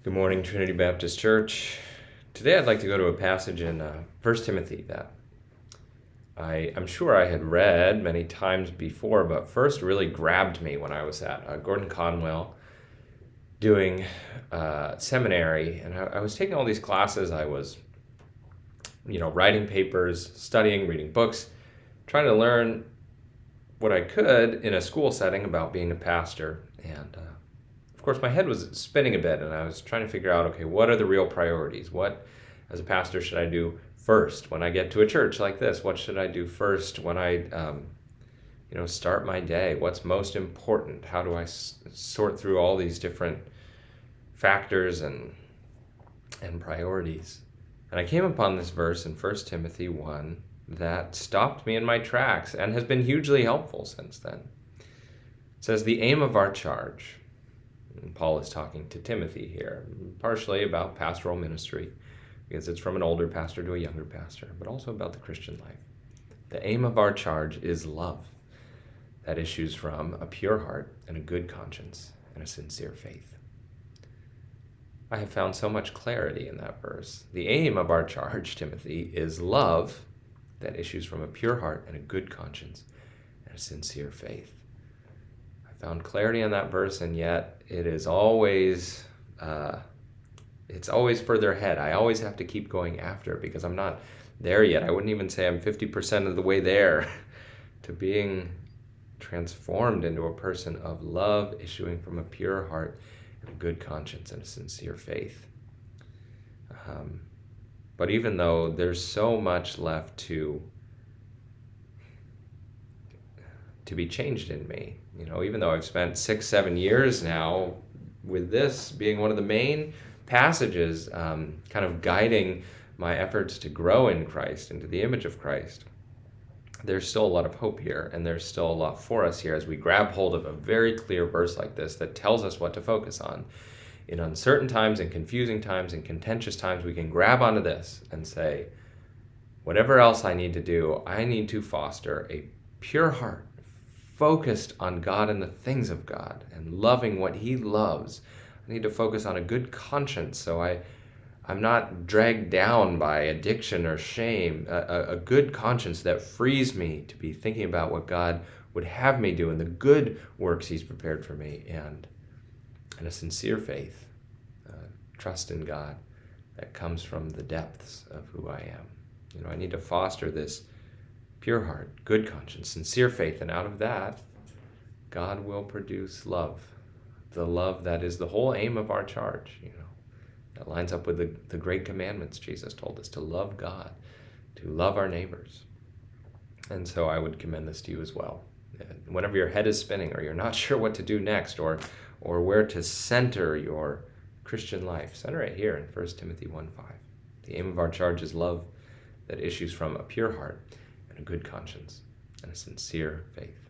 Good morning, Trinity Baptist Church. Today I'd like to go to a passage in 1 Timothy that I'm sure I had read many times before, but first really grabbed me when I was at Gordon Conwell doing seminary. And I was taking all these classes. I was, writing papers, studying, reading books, trying to learn what I could in a school setting about being a pastor. And of course, my head was spinning a bit, and I was trying to figure out, okay, what are the real priorities? What, as a pastor, should I do first when I get to a church like this? What should I do first when I, start my day? What's most important? How do I sort through all these different factors and priorities? And I came upon this verse in 1 Timothy 1 that stopped me in my tracks and has been hugely helpful since then. It says, the aim of our charge. And Paul is talking to Timothy here, partially about pastoral ministry, because it's from an older pastor to a younger pastor, but also about the Christian life. The aim of our charge is love that issues from a pure heart and a good conscience and a sincere faith. I have found so much clarity in that verse. The aim of our charge, Timothy, is love that issues from a pure heart and a good conscience and a sincere faith. Found clarity in that verse, and yet it is always it's always further ahead. I always have to keep going after it because I'm not there yet. I wouldn't even say I'm 50% of the way there to being transformed into a person of love issuing from a pure heart and a good conscience and a sincere faith. But even though there's so much left to be changed in me, even though I've spent 6-7 years now with this being one of the main passages kind of guiding my efforts to grow in Christ, into the image of Christ, there's still a lot of hope here, and there's still a lot for us here as we grab hold of a very clear verse like this that tells us what to focus on. In uncertain times and confusing times and contentious times, we can grab onto this and say, whatever else I need to do, I need to foster a pure heart, focused on God and the things of God and loving what He loves. I need to focus on a good conscience so I'm not dragged down by addiction or shame, a good conscience that frees me to be thinking about what God would have me do and the good works He's prepared for me, and a sincere faith, trust in God that comes from the depths of who I am. I need to foster this pure heart, good conscience, sincere faith, and out of that, God will produce love, the love that is the whole aim of our charge, that lines up with the great commandments Jesus told us, to love God, to love our neighbors. And so I would commend this to you as well. Whenever your head is spinning or you're not sure what to do next or where to center your Christian life, center it here in 1 Timothy 1:5. The aim of our charge is love that issues from a pure heart, a good conscience, and a sincere faith.